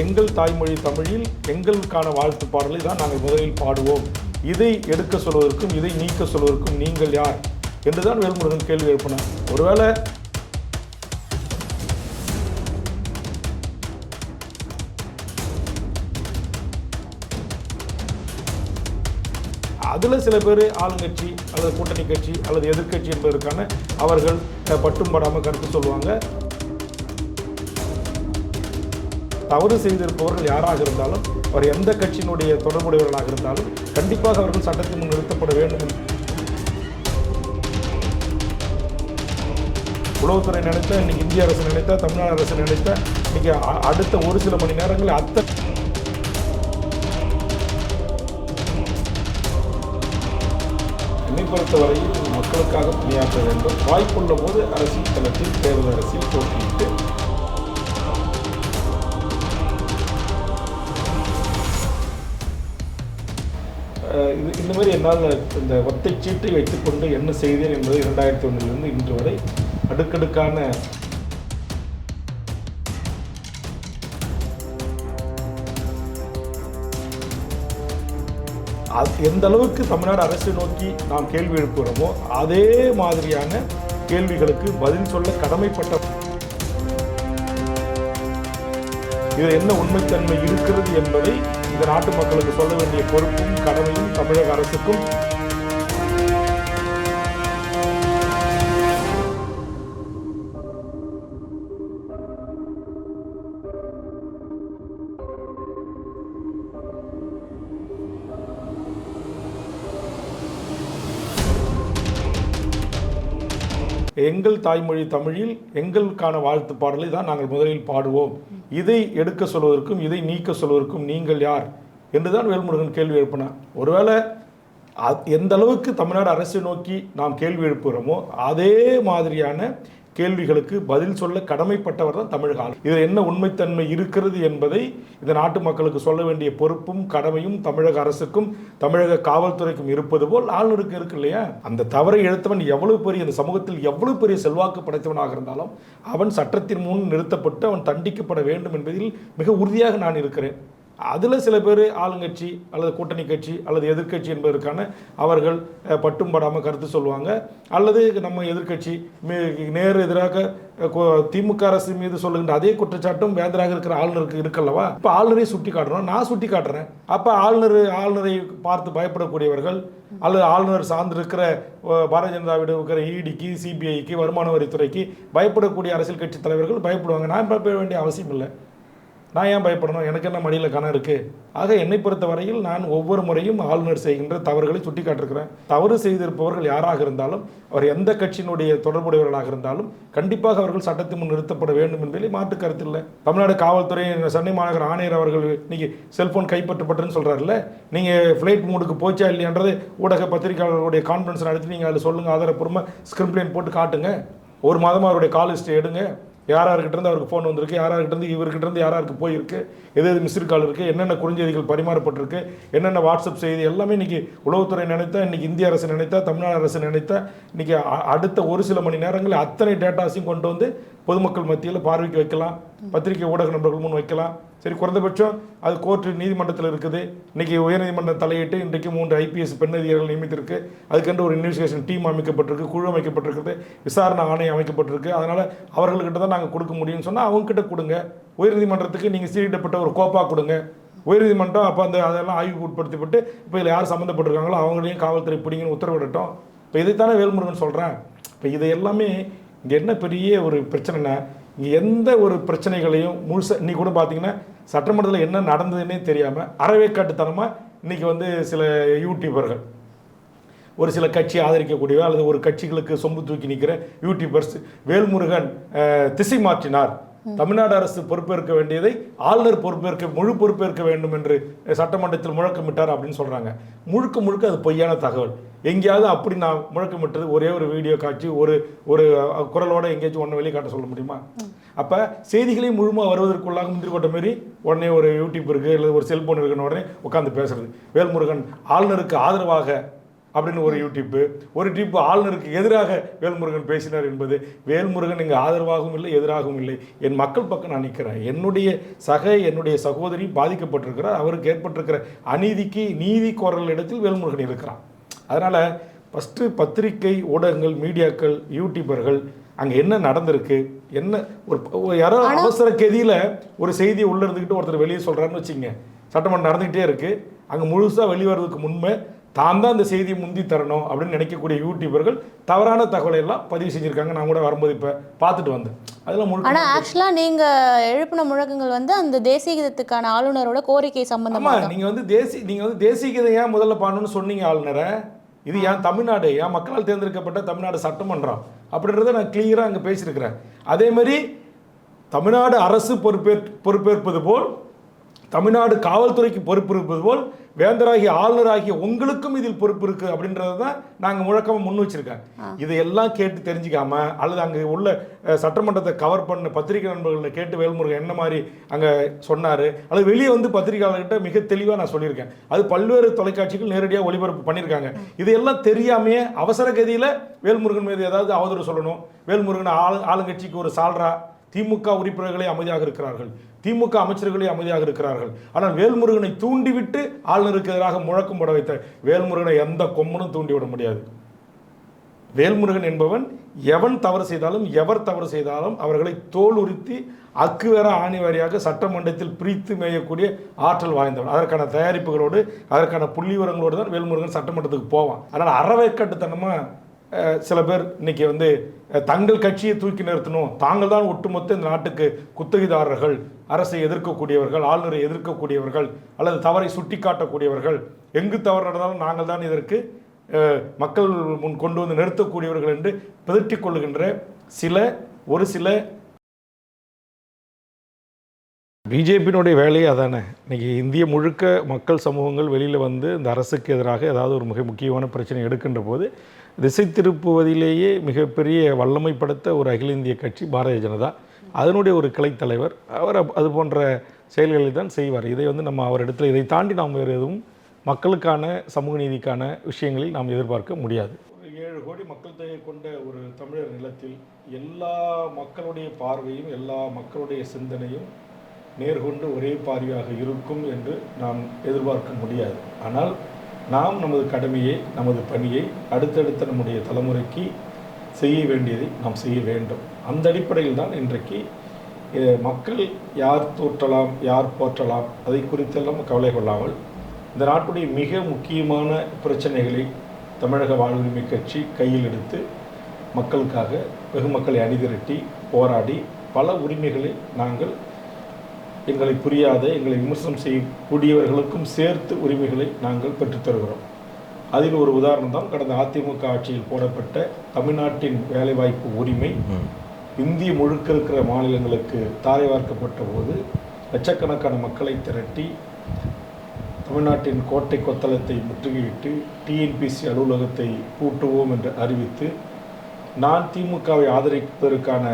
எங்கள் தாய்மொழி தமிழில் எங்களுக்கான வாழ்த்து பாடலை தான் நாங்கள் முதலில் பாடுவோம். இதை எடுக்க சொல்வதற்கும் இதை நீக்க சொல்வதற்கும் நீங்கள் யார் என்றுதான் வேல்முருகன் கேள்வி எழுப்பினார். ஒருவேளை அதில் சில பேர் ஆளுங்கட்சி அல்லது கூட்டணி கட்சி அல்லது எதிர்கட்சி என்பதற்கான அவர்கள் பட்டும் படாமல் கருத்து சொல்லுவாங்க. தவறு செய்திருப்பவர்கள் யாராக இருந்தாலும், அவர் எந்த கட்சியினுடைய தொடர்புடையவர்களாக இருந்தாலும் கண்டிப்பாக அவர்கள் சட்டத்தின் முன் நிறுத்தப்பட வேண்டும். உளவுத்துறை நினைத்தா, இன்னைக்கு இந்திய அரசு நினைத்தா, தமிழ்நாடு அரசு நினைத்தா, இன்னைக்கு அடுத்த ஒரு சில மணி நேரங்களில் என்னை பொறுத்தவரையில் மக்களுக்காக பணியாற்ற வேண்டும். வாய்ப்புள்ள போது அரசியல் தளத்தில் தேர்தல் அரசியல் போட்டியிட்டு இந்த மாதிரி என்னால் இந்த ஒத்தை சீட்டை வைத்துக்கொண்டு என்ன செய்தேன் என்பது 2001 இன்று வரை அடுக்கடுக்கான எந்த அளவுக்கு தமிழ்நாடு அரசை நோக்கி நாம் கேள்வி எழுப்புகிறோமோ அதே மாதிரியான கேள்விகளுக்கு பதில் சொல்ல கடமைப்பட்ட இதில் என்ன உண்மைத்தன்மை இருக்கிறது என்பதை இந்த நாட்டு மக்களுக்கு சொல்ல வேண்டிய பொறுப்பும் கடமையும் தமிழக அரசுக்கும் எங்கள் தாய்மொழி தமிழில் எங்களுக்கான வாழ்த்து பாடலை தான் நாங்கள் முதலில் பாடுவோம். இதை எடுக்க சொல்வதற்கும் இதை நீக்க சொல்வதற்கும் நீங்கள் யார் என்றுதான் வேல்முருகன் கேள்வி எழுப்பினார். ஒருவேளை எந்த அளவுக்கு தமிழ்நாடு அரசை நோக்கி நாம் கேள்வி எழுப்புகிறோமோ அதே மாதிரியான கேள்விகளுக்கு பதில் சொல்ல கடமைப்பட்டவர் தான் தமிழக ஆளுநர். இதில் என்ன உண்மைத்தன்மை இருக்கிறது என்பதை இந்த நாட்டு மக்களுக்கு சொல்ல வேண்டிய பொறுப்பும் கடமையும் தமிழக அரசுக்கும் தமிழக காவல்துறைக்கும் இருப்பது போல் ஆளுநருக்கு இருக்கு இல்லையா? அந்த தவறை இழுத்தவன் எவ்வளவு பெரிய இந்த சமூகத்தில் எவ்வளவு பெரிய செல்வாக்கு படைத்தவனாக இருந்தாலும் அவன் சட்டத்தின் முன் நிறுத்தப்பட்டு அவன் தண்டிக்கப்பட வேண்டும் என்பதில் மிக உறுதியாக நான் இருக்கிறேன். அதில் சில பேர் ஆளுங்கட்சி அல்லது கூட்டணி கட்சி அல்லது எதிர்கட்சி என்பதற்கான அவர்கள் பட்டும் படாமல் கருத்து சொல்லுவாங்க. அல்லது நம்ம எதிர்கட்சி நேர் எதிராக திமுக அரசு மீது சொல்லுகின்ற அதே குற்றச்சாட்டும் வேந்தராக இருக்கிற ஆளுநருக்கு இருக்கல்லவா? இப்போ ஆளுநரை சுட்டி காட்டணும், நான் சுட்டி காட்டுறேன். அப்போ ஆளுநரை பார்த்து பயப்படக்கூடியவர்கள் அல்லது ஆளுநர் சார்ந்திருக்கிற பாரதிய ஜனதாவிட இருக்கிற இடிக்கு, சிபிஐக்கு, வருமான வரித்துறைக்கு பயப்படக்கூடிய அரசியல் கட்சி தலைவர்கள் பயப்படுவாங்க. நான் பயப்பட வேண்டிய அவசியம் இல்லை. நான் ஏன் பயப்படணும்? எனக்கு என்ன மடியில் கணம் இருக்குது? ஆக என்னை பொறுத்த வரையில் நான் ஒவ்வொரு முறையும் ஆளுநர் செய்கின்ற தவறுகளை சுட்டி காட்டிருக்கிறேன். தவறு செய்திருப்பவர்கள் யாராக இருந்தாலும், அவர் எந்த கட்சியினுடைய தொடர்புடையவர்களாக இருந்தாலும் கண்டிப்பாக அவர்கள் சட்டத்தின் முன் நிறுத்தப்பட வேண்டும் என்பதில் மாற்று கருத்து இல்லை. தமிழ்நாடு காவல்துறை சென்னை மாநகர ஆணையர் அவர்கள் இன்னைக்கு செல்போன் கைப்பற்றப்பட்டுன்னு சொல்கிறாருல்ல, நீங்கள் ஃப்ளைட் மூடுக்கு போச்சா இல்லையான்றது ஊடக பத்திரிகையாளர்களுடைய கான்ஃபரன்ஸ் நடத்தி நீங்கள் அதில் சொல்லுங்கள், ஆதாரப்பூர்வமாக ஸ்கிரிப்ட் போட்டு காட்டுங்க. ஒரு மாதமாக அவருடைய கால் ஹிஸ்ட்ரி எடுங்க. யாராருக்கிட்டேருந்து அவருக்கு ஃபோன் வந்திருக்கு, யாராருக்கிட்டேருந்து இவர்கிட்டேருந்து யாராருக்கு போயிருக்கு, எது மிஸ்டு கால் இருக்குது, என்னென்ன குறுஞ்செய்திகள் பரிமாறப்பட்டிருக்கு, என்னென்ன வாட்ஸ்அப் செய்தி எல்லாமே இன்றைக்கி உளவுத்துறை நினைத்தா, இன்றைக்கி இந்திய அரசு நினைத்தா, தமிழ்நாடு அரசு நினைத்தா, இன்றைக்கி அடுத்த ஒரு சில மணி நேரங்களில் அத்தனை டேட்டாஸையும் கொண்டு வந்து பொதுமக்கள் மத்தியில் பார்வைக்கு வைக்கலாம், பத்திரிகை ஊடக நண்பர்கள் முன் வைக்கலாம். சரி, குறைந்தபட்சம் அது கோர்ட்டு நீதிமன்றத்தில் இருக்குது. இன்றைக்கி உயர்நீதிமன்றம் தலையிட்டு இன்றைக்கு 3 IPS பெண் அதிகாரிகள் நியமித்திருக்கு. அதுக்கென்று ஒரு இன்வெஸ்டிகேஷன் டீம் அமைக்கப்பட்டிருக்கு, குழு அமைக்கப்பட்டிருக்குது, விசாரணை ஆணையம் அமைக்கப்பட்டிருக்கு. அதனால் அவர்கள்கிட்ட தான் நாங்கள் கொடுக்க முடியும்னு சொன்னால் அவங்ககிட்ட கொடுங்க. உயர்நீதிமன்றத்துக்கு நீங்கள் சீரிடப்பட்ட ஒரு கோப்பா கொடுங்க. உயர்நீதிமன்றம் அப்போ அதெல்லாம் ஆய்வுக்கு உட்படுத்தப்பட்டு இப்போ இதில் யார் சம்மந்தப்பட்டிருக்காங்களோ அவங்களையும் காவல்துறை பிடிங்கன்னு உத்தரவிடட்டும். இப்போ இதைத்தானே வேல்முருகன் சொல்கிறேன். இப்போ இதை எல்லாமே இங்கே என்ன பெரிய ஒரு பிரச்சனைனா, இங்கே எந்த ஒரு பிரச்சனைகளையும் முழுசாக இன்றைக்கி கூட பார்த்தீங்கன்னா சட்டமன்றத்தில் என்ன நடந்ததுன்னே தெரியாமல் அறவேக்காட்டுத்தனமாக இன்றைக்கி சில யூடியூபர்கள், ஒரு சில கட்சி ஆதரிக்கக்கூடிய அல்லது ஒரு கட்சிகளுக்கு சொம்பு தூக்கி நிற்கிற யூடியூபர்ஸ் வேல்முருகன் திசை மாற்றினார், தமிழ்நாடு அரசு பொறுப்பேற்க வேண்டியதை ஆளுநர் முழு பொறுப்பேற்க வேண்டும் என்று சட்டமன்றத்தில் முழக்கமிட்டார் அப்படின்னு சொல்கிறாங்க. முழுக்க அது பொய்யான தகவல். எங்கேயாவது அப்படி நான் முழக்கமிட்டது ஒரே ஒரு வீடியோ காட்சி ஒரு குரலோட எங்கேயாச்சும் ஒன்று வெளியே காட்ட சொல்ல முடியுமா? அப்போ செய்திகளையும் முழுமையாக வருவதற்குள்ளாக முந்திரி கொட்ட மாரி உடனே ஒரு யூடியூப் இருக்குது இல்லை ஒரு செல்ஃபோன் இருக்குன்னு உடனே உட்காந்து பேசுறது. வேல்முருகன் ஆளுநருக்கு ஆதரவாக அப்படின்னு ஒரு யூடியூப்பு, ஒரு ட்ரிப்பு ஆளுநருக்கு எதிராக வேல்முருகன் பேசினார் என்பது. வேல்முருகன் இங்கே ஆதரவாகவும் இல்லை, எதிராகவும் இல்லை. என் மக்கள் பக்கம் நான் நிற்கிறேன். என்னுடைய சகோதரி பாதிக்கப்பட்டிருக்கிறார். அவருக்கு ஏற்பட்டிருக்கிற அநீதிக்கு நீதி கோரல் இடத்தில் வேல்முருகன் இருக்கிறான். அதனால் ஃபஸ்ட்டு பத்திரிகை ஊடகங்கள், மீடியாக்கள், யூடியூபர்கள் அங்கே என்ன நடந்திருக்கு, என்ன ஒரு யாரோ அவசர கதியில் ஒரு செய்தியை உள்ளே இருந்துக்கிட்டு ஒருத்தர் வெளியே சொல்கிறாருன்னு வச்சுங்க, சட்டமன்றம் நடந்துக்கிட்டே இருக்குது, அங்கே முழுசாக வெளிவரதுக்கு முன்பே தான் இந்த செய்தியை முந்தி தரணும் அப்படின்னு நினைக்கக்கூடிய யூடியூபர்கள் தவறான தகவலை எல்லாம் பதிவு செஞ்சுருக்காங்க. நான் கூட வரும்போது இப்போ பார்த்துட்டு வந்தேன். அதெல்லாம் ஆனால் ஆக்சுவலாக நீங்கள் எழுப்பின முழக்கங்கள் அந்த தேசிய கீதத்துக்கான ஆளுநரோட கோரிக்கை சம்பந்தமாக. நீங்கள் வந்து தேசிய கீதம் ஏன் முதல்ல பண்ணணும்னு சொன்னீங்க ஆளுநரை? இது ஏன் தமிழ்நாடு, ஏன் மக்களால் தேர்ந்தெடுக்கப்பட்ட தமிழ்நாடு சட்டமன்றம் அப்படின்றத நான் கிளியராக அங்கே பேசியிருக்கிறேன். அதேமாதிரி தமிழ்நாடு அரசு பொறுப்பேற்பது போல், தமிழ்நாடு காவல்துறைக்கு பொறுப்பு இருப்பது போல், வேந்தராகிய ஆளுநராகிய உங்களுக்கும் இதில் பொறுப்பு இருக்குது அப்படின்றது தான் நாங்கள் முழக்கமாக முன் வச்சுருக்கேன். இதையெல்லாம் கேட்டு தெரிஞ்சிக்காம, அல்லது அங்கே உள்ள சட்டமன்றத்தை கவர் பண்ண பத்திரிகை நண்பர்களை கேட்டு வேல்முருகன் என்ன மாதிரி அங்கே சொன்னார், அல்லது வெளியே வந்து பத்திரிகையாளர்கிட்ட மிக தெளிவாக நான் சொல்லியிருக்கேன். அது பல்வேறு தொலைக்காட்சிகள் நேரடியாக ஒளிபரப்பு பண்ணியிருக்காங்க. இதையெல்லாம் தெரியாமையே அவசர கதியில் வேல்முருகன் மீது ஏதாவது அவதூறு சொல்லணும், வேல்முருகன் ஆளுங்கட்சிக்கு ஒரு சால்ரா, திமுக உறுப்பினர்களே அமைதியாக இருக்கிறார்கள், திமுக அமைச்சர்களே அமைதியாக இருக்கிறார்கள், ஆனால் வேல்முருகனை தூண்டிவிட்டு ஆளுநருக்கு எதிராக முழக்கம் போட வைத்த வேல்முருகனை எந்த கொம்மனும் தூண்டிவிட முடியாது. வேல்முருகன் என்பவன் எவன் தவறு செய்தாலும், எவர் தவறு செய்தாலும் அவர்களை தோல் உரித்தி அக்கு வேற ஆணி வாரியாக சட்டமன்றத்தில் பிரித்து மேயக்கூடிய ஆற்றல் வாய்ந்தவன். அதற்கான தயாரிப்புகளோடு, அதற்கான புள்ளி விவரங்களோடு தான் வேல்முருகன் சட்டமன்றத்துக்கு போவான். அதனால் அறவைக்கட்டுத்தனமாக சில பேர் இன்னைக்கு வந்து தங்கள் கட்சியை தூக்கி நிறுத்தணும், தாங்கள் தான் ஒட்டுமொத்த இந்த நாட்டுக்கு குத்தகைதாரர்கள், அரசை எதிர்க்கக்கூடியவர்கள், ஆளுநரை எதிர்க்கக்கூடியவர்கள், அல்லது தவறை சுட்டி காட்டக்கூடியவர்கள், எங்கு தவறு நடந்தாலும் நாங்கள் தான் இதற்கு மக்கள் முன் கொண்டு வந்து நிறுத்தக்கூடியவர்கள் என்று பிதற்றிக் கொள்ளுகின்ற ஒரு சில பிஜேபியினுடைய வேலையே அதானே. இன்றைக்கி இந்திய முழுக்க மக்கள் சமூகங்கள் வெளியில் வந்து இந்த அரசுக்கு எதிராக ஏதாவது ஒரு மிக முக்கியமான பிரச்சனை எடுக்கின்ற போது திசை திருப்புவதிலேயே மிகப்பெரிய வல்லமை படுத்த ஒரு அகில இந்திய கட்சி பாரதிய ஜனதா. அதனுடைய ஒரு கிளைத் தலைவர் அவர் அது போன்ற செயல்களை தான் செய்வார். இதை வந்து நம்ம அவரிடத்தில் இதை தாண்டி நாம் வேறு எதுவும் மக்களுக்கான சமூக நீதிக்கான விஷயங்களில் நாம் எதிர்பார்க்க முடியாது. 7 கோடி மக்கள் தொகை கொண்ட ஒரு தமிழர் நிலத்தில் எல்லா மக்களுடைய பார்வையும், எல்லா மக்களுடைய சிந்தனையும் நேர்கொண்டு ஒரே பார்வையாக இருக்கும் என்று நாம் எதிர்பார்க்க முடியாது. ஆனால் நாம் நமது கடமையை, நமது பணியை அடுத்தடுத்த நம்முடைய தலைமுறைக்கு செய்ய வேண்டியதை நாம் செய்ய வேண்டும். அந்த அடிப்படையில் தான் இன்றைக்கு மக்கள் யார் தோற்றலாம், யார் போற்றலாம், அதை குறித்தெல்லாம் கவலை கொள்ளாமல் இந்த நாட்டுடைய மிக முக்கியமான பிரச்சனைகளை தமிழக வாழ்வுரிமை கட்சி கையில் எடுத்து மக்களுக்காக வெகுமக்களை அணிதிரட்டி போராடி பல உரிமைகளை நாங்கள் எங்களை புரியாத, எங்களை விமர்சனம் செய்யக்கூடியவர்களுக்கும் சேர்த்து உரிமைகளை நாங்கள் பெற்றுத்தருகிறோம். அதில் ஒரு உதாரணம் தான் கடந்த அதிமுக ஆட்சியில் போடப்பட்ட தமிழ்நாட்டின் வேலைவாய்ப்பு உரிமை. இந்திய முழுக்க இருக்கிற மாநிலங்களுக்கு தாரை வார்க்கப்பட்ட போது லட்சக்கணக்கான மக்களை திரட்டி தமிழ்நாட்டின் கோட்டை கொத்தளத்தை முற்றுகையிட்டு டிஎன்பிசி அலுவலகத்தை பூட்டுவோம் என்று அறிவித்து நான் திமுகவை ஆதரிப்பதற்கான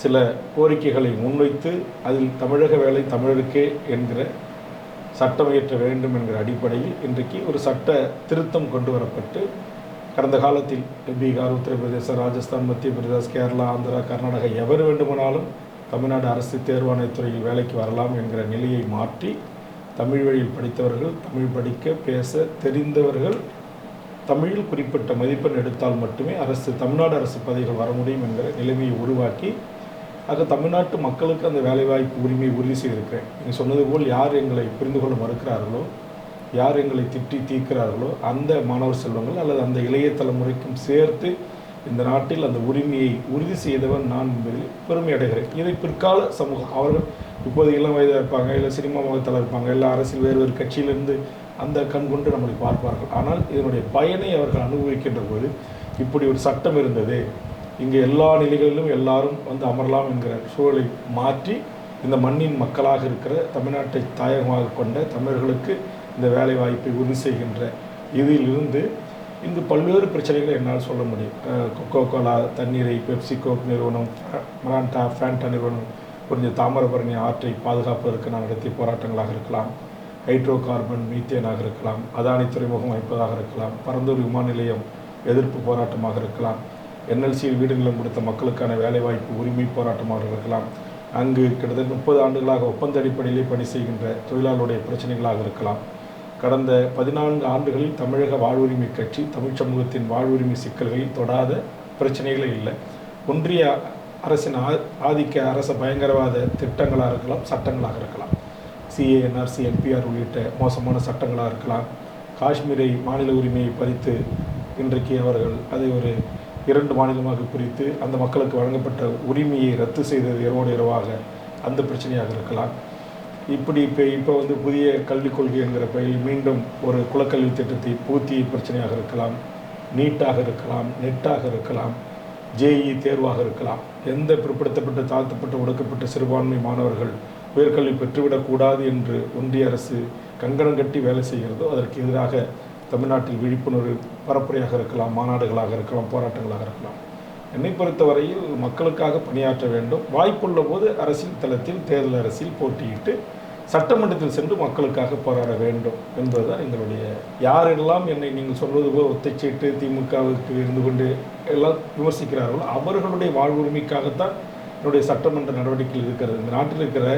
சில கோரிக்கைகளை முன்வைத்து அதில் தமிழக வேலை தமிழருக்கே என்கிற சட்டம் இயற்ற வேண்டும் என்கிற அடிப்படையில் இன்றைக்கு ஒரு சட்ட திருத்தம் கொண்டு வரப்பட்டு கடந்த காலத்தில் பீகார், உத்தரப்பிரதேசம், ராஜஸ்தான், மத்திய பிரதேசம், கேரளா, ஆந்திரா, கர்நாடகா எவர் வேண்டுமானாலும் தமிழ்நாடு அரசு தேர்வாணையத்துறையில் வேலைக்கு வரலாம் என்கிற நிலையை மாற்றி தமிழ் வழியில் படித்தவர்கள், தமிழ் படிக்க பேச தெரிந்தவர்கள் தமிழில் குறிப்பிட்ட மதிப்பெண் எடுத்தால் மட்டுமே தமிழ்நாடு அரசு பதவிகள் வர முடியும் என்கிற நிலைமையை உருவாக்கி ஆக தமிழ்நாட்டு மக்களுக்கு அந்த வேலைவாய்ப்பு உரிமையை உறுதி செய்திருக்கிறேன். நீங்கள் சொன்னது போல் யார் எங்களை புரிந்து கொள்ள மறுக்கிறார்களோ, யார் எங்களை திட்டி தீர்க்கிறார்களோ அந்த மாணவர் செல்வங்கள் அல்லது அந்த இளைய தலைமுறைக்கும் சேர்த்து இந்த நாட்டில் அந்த உரிமையை உறுதி செய்தவன் நான் என்பதில் பெருமை அடைகிறேன். இதை பிற்கால சமூகம் அவர்கள் இப்போது இளம் வயதாக இருப்பாங்க, இல்லை சினிமா முகத்தில் இருப்பாங்க, இல்லை அரசியல் வேறு கட்சியிலிருந்து அந்த கண் கொண்டு நம்மளை பார்ப்பார்கள். ஆனால் இதனுடைய பயனை அவர்கள் அனுபவிக்கின்ற போது இப்படி ஒரு சட்டம் இருந்தது, இங்கே எல்லா நிலைகளிலும் எல்லாரும் வந்து அமரலாம் என்கிற சூழலை மாற்றி இந்த மண்ணின் மக்களாக இருக்கிற தமிழ்நாட்டை தாயகமாக கொண்ட தமிழர்களுக்கு இந்த வேலை வாய்ப்பை உறுதி செய்கின்ற இதிலிருந்து இங்கு பல்வேறு பிரச்சனைகளை என்னால் சொல்ல முடியும். கொக்கோ கோலா தண்ணீரை, பெப்சி கோக் நிறுவனம், மராண்டா ஃபேண்டா நிறுவனம், கொஞ்சம் தாமிரபரணி ஆற்றை பாதுகாப்பதற்கு நான் நடத்திய போராட்டங்களாக இருக்கலாம், ஹைட்ரோ கார்பன் மீத்தேனாக இருக்கலாம், அதானி துறைமுகம் அமைப்பதாக இருக்கலாம், பரந்தூர் விமான நிலையம் எதிர்ப்பு போராட்டமாக இருக்கலாம், என்எல்சியில் வீடு நிலம் கொடுத்த மக்களுக்கான வேலைவாய்ப்பு உரிமை போராட்டமாக இருக்கலாம், அங்கு கிட்டத்தட்ட 30 ஆண்டுகளாக ஒப்பந்த அடிப்படையிலே பணி செய்கின்ற தொழிலாளருடைய பிரச்சனைகளாக இருக்கலாம். கடந்த 14 ஆண்டுகளில் தமிழக வாழ்வுரிமை கட்சி தமிழ் சமூகத்தின் வாழ்வுரிமை சிக்கல்களில் தொடாத பிரச்சனைகளே இல்லை. ஒன்றிய அரசின் ஆதிக்க அரச பயங்கரவாத திட்டங்களாக இருக்கலாம், சட்டங்களாக இருக்கலாம், சிஏ, என்ஆர்சி, என்பிஆர் உள்ளிட்ட மோசமான சட்டங்களாக இருக்கலாம், காஷ்மீரை மாநில உரிமையை பறித்து இன்றைக்கு அவர்கள் அதை ஒரு 2 மாநிலமாக பிரித்து அந்த மக்களுக்கு வழங்கப்பட்ட உரிமையை ரத்து செய்தது இரவோடு இரவாக, அந்த பிரச்சனையாக இருக்கலாம். இப்படி இப்போ வந்து புதிய கல்விக் கொள்கை என்கிற பெயரில் மீண்டும் ஒரு குலக்கல்வி திட்டத்தை பூர்த்திய பிரச்சனையாக இருக்கலாம், நீட்டாக இருக்கலாம், நெட்டாக இருக்கலாம், ஜேஇ தேர்வாக இருக்கலாம். எந்த பிற்படுத்தப்பட்ட தாழ்த்தப்பட்ட ஒடுக்கப்பட்ட சிறுபான்மை மாணவர்கள் உயர்கல்வி பெற்றுவிடக்கூடாது என்று ஒன்றிய அரசு கங்கணம் கட்டி வேலை செய்கிறதோ அதற்கு எதிராக தமிழ்நாட்டில் விழிப்புணர்வு பரப்புரையாக இருக்கலாம், மாநாடுகளாக இருக்கலாம், போராட்டங்களாக இருக்கலாம். என்னை பொறுத்தவரையில் மக்களுக்காக பணியாற்ற வேண்டும். வாய்ப்புள்ள போது அரசியல் தளத்தில் தேர்தல் அரசியல் போட்டியிட்டு சட்டமன்றத்தில் சென்று மக்களுக்காக போராட வேண்டும் என்பதுதான் எங்களுடைய. யாரெல்லாம் என்னை நீங்கள் சொல்வது போல் ஒத்தைச்சீட்டு திமுகவுக்கு இருந்து கொண்டு எல்லாம் விமர்சிக்கிறார்களோ அவர்களுடைய வாழ்வுரிமைக்காகத்தான் என்னுடைய சட்டமன்ற நடவடிக்கைகள் இருக்கிறது. இந்த நாட்டில் இருக்கிற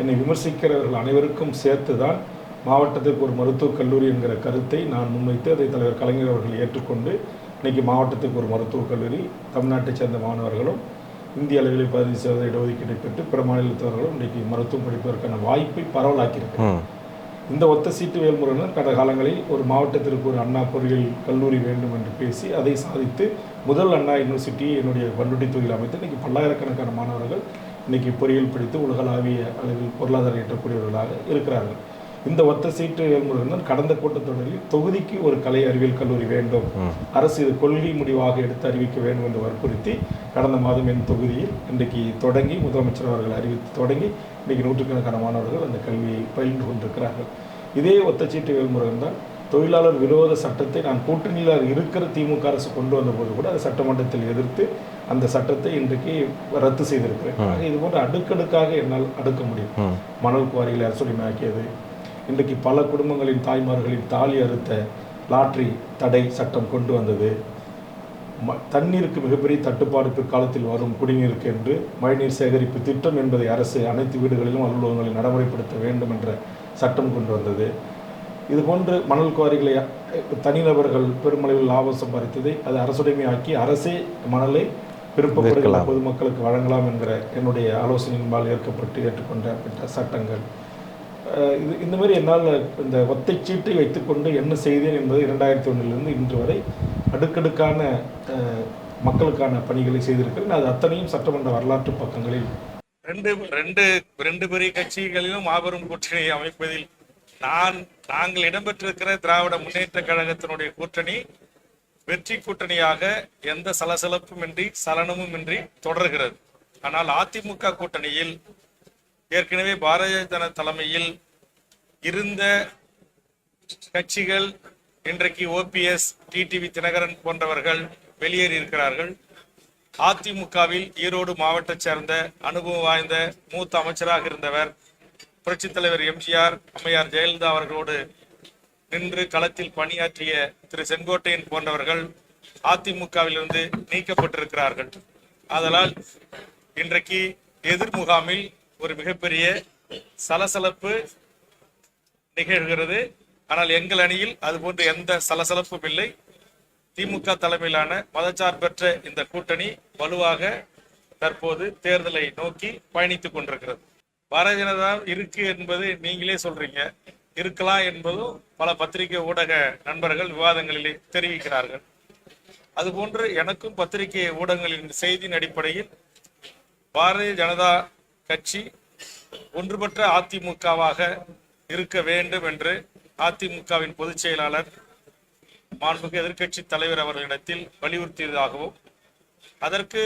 என்னை விமர்சிக்கிறவர்கள் அனைவருக்கும் சேர்த்து தான் மாவட்டத்திற்கு ஒரு மருத்துவக் கல்லூரி என்கிற கருத்தை நான் முன்வைத்து அதை தலைவர் கலைஞர் அவர்கள் ஏற்றுக்கொண்டு இன்றைக்கி மாவட்டத்துக்கு ஒரு மருத்துவக் கல்லூரி தமிழ்நாட்டைச் சேர்ந்த மாணவர்களும் இந்திய அளவில் 15% இடஒதுக்கீட்டை பெற்று பிற மாநிலத்தவர்களும் இன்றைக்கி மருத்துவம் படிப்பதற்கான வாய்ப்பை பரவலாக்கியிருக்கிறார். இந்த ஒத்த சீட்டு வேல்முருகன் கடந்த காலங்களில் ஒரு மாவட்டத்திற்கு ஒரு அண்ணா பொறியியல் கல்லூரி வேண்டும் என்று பேசி அதை சாதித்து முதல் அண்ணா யூனிவர்சிட்டியை என்னுடைய பண்ருட்டி தொகுதியில் அமைத்து இன்றைக்கி பல்லாயிரக்கணக்கான மாணவர்கள் இன்றைக்கி பொறியியல் படித்து உலகளாவிய அளவில் பொருளாதாரம் ஈட்டக்கூடியவர்களாக இருக்கிறார்கள். இந்த ஒத்த சீட்டு வேல்முருகன் கடந்த கூட்டத்தொடரில் தொகுதிக்கு ஒரு கலை அறிவியல் கல்லூரி வேண்டும், அரசு இது கொள்கை முடிவாக எடுத்து அறிவிக்க வேண்டும் என்று வற்புறுத்தி கடந்த மாதம் என் தொகுதியில் இன்றைக்கு தொடங்கி முதலமைச்சர் அவர்கள் அறிவித்து தொடங்கி இன்றைக்கு நூற்றுக்கணக்கான மாணவர்கள் அந்த கல்வியை பயின்று கொண்டிருக்கிறார்கள். இதே ஒத்தச்சீட்டு வேல்முருகன் தான் தொழிலாளர் விரோத சட்டத்தை நான் கூட்டணியில் இருக்கிற திமுக அரசு கொண்டு வந்தபோது கூட அதை சட்டமன்றத்தில் எதிர்த்து அந்த சட்டத்தை இன்றைக்கு ரத்து செய்திருக்கிறேன். இது போன்ற அடுக்கடுக்காக என்னால் அடுக்க முடியும். மணல் குவாரிகளை அரசுரிமையாக்கியது, இன்றைக்கு பல குடும்பங்களின் தாய்மார்களின் தாலி அறுத்த லாட்ரி தடை சட்டம் கொண்டு வந்தது, தண்ணீருக்கு மிகப்பெரிய தட்டுப்பாடு பிற்காலத்தில் வரும் குடிநீருக்கு என்று மழைநீர் சேகரிப்பு திட்டம் என்பதை அரசு அனைத்து வீடுகளிலும் அலுவலகங்களில் நடைமுறைப்படுத்த வேண்டும் என்ற சட்டம் கொண்டு வந்தது. இதுபோன்று மணல் குவாரிகளை தனிநபர்கள் பெருமளவில் லாபம் சம்பாதித்ததை அது அரசுடைமையாக்கி அரசே மணலை விருப்பப்படுகிற பொதுமக்களுக்கு வழங்கலாம் என்கிற என்னுடைய ஆலோசனையின்பால் ஏற்றுக்கொண்ட சட்டங்கள். இந்த மாதிரி என்னால் இந்த ஒத்தைச்சீட்டை வைத்துக்கொண்டு என்ன செய்தேன் என்பது 2001 இன்று வரை அடுக்கடுக்கான மக்களுக்கான பணிகளை செய்திருக்கிறேன். அது அத்தனையும் சட்டமன்ற வரலாற்று பக்கங்களில் ரெண்டு பெரிய கட்சிகளிலும் மாபெரும் கூட்டணி அமைப்பதில் நாங்கள் இடம்பெற்றிருக்கிற திராவிட முன்னேற்ற கழகத்தினுடைய கூட்டணி வெற்றி கூட்டணியாக எந்த சலசலப்புமின்றி சலனமுமின்றி தொடர்கிறது. ஆனால் அதிமுக கூட்டணியில் ஏற்கனவே பாரதிய ஜனதா தலைமையில் இருந்த கட்சிகள் இன்றைக்கு ஓபிஎஸ், டிடிவி தினகரன் போன்றவர்கள் வெளியேறி இருக்கிறார்கள். அதிமுகவில் ஈரோடு மாவட்ட சேர்ந்த அனுபவம் வாய்ந்த மூத்த அமைச்சராக இருந்தவர் புரட்சித் தலைவர் எம்ஜிஆர், அம்மையார் ஜெயலலிதா அவர்களோடு நின்று களத்தில் பணியாற்றிய திரு செங்கோட்டையன் போன்றவர்கள் அதிமுகவிலிருந்து நீக்கப்பட்டிருக்கிறார்கள். அதனால் இன்றைக்கு எதிர் முகாமில் ஒரு மிகப்பெரிய சலசலப்பு நிகழ்கிறது. ஆனால் எங்கள் அணியில் அதுபோன்று எந்த சலசலப்பும் இல்லை. திமுக தலைமையிலான மதச்சார்பற்ற இந்த கூட்டணி வலுவாக தற்போது தேர்தலை நோக்கி பயணித்துக் கொண்டிருக்கிறது. பாரதிய ஜனதா இருக்கு என்பது நீங்களே சொல்றீங்க, இருக்கலாம் என்பதும் பல பத்திரிகை ஊடக நண்பர்கள் விவாதங்களிலே தெரிவிக்கிறார்கள். அதுபோன்று எனக்கும் பத்திரிகை ஊடகங்களின் செய்தியின் அடிப்படையில் பாரதிய ஜனதா கட்சி ஒன்றுபட்ட அதிமுகவாக இருக்க வேண்டும் என்று அதிமுகவின் பொதுச் செயலாளர் மாண்புமிகு எதிர்க்கட்சி தலைவர் அவர்களிடத்தில் வலியுறுத்தியதாகவும் அதற்கு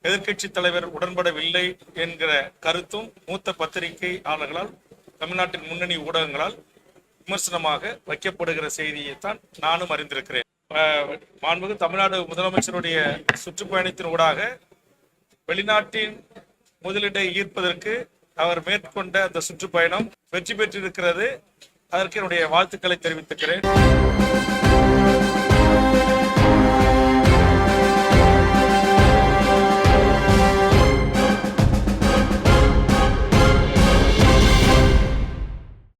எதிர்க்கட்சி தலைவர் உடன்படவில்லை என்கிற கருத்தும் மூத்த பத்திரிகையாளர்களால் தமிழ்நாட்டின் முன்னணி ஊடகங்களால் விமர்சனமாக வைக்கப்படுகிற செய்தியைத்தான் நானும் அறிந்திருக்கிறேன். மாண்புமிகு தமிழ்நாடு முதலமைச்சருடைய சுற்றுப்பயணத்தின் ஊடாக வெளிநாட்டின் முதலீட்டை ஈர்ப்பதற்கு அவர் மேற்கொண்ட அந்த சுற்றுப்பயணம் வெற்றி பெற்றிருக்கிறது. அதற்கு என்னுடைய வாழ்த்துக்களை தெரிவித்துக்கிறேன்.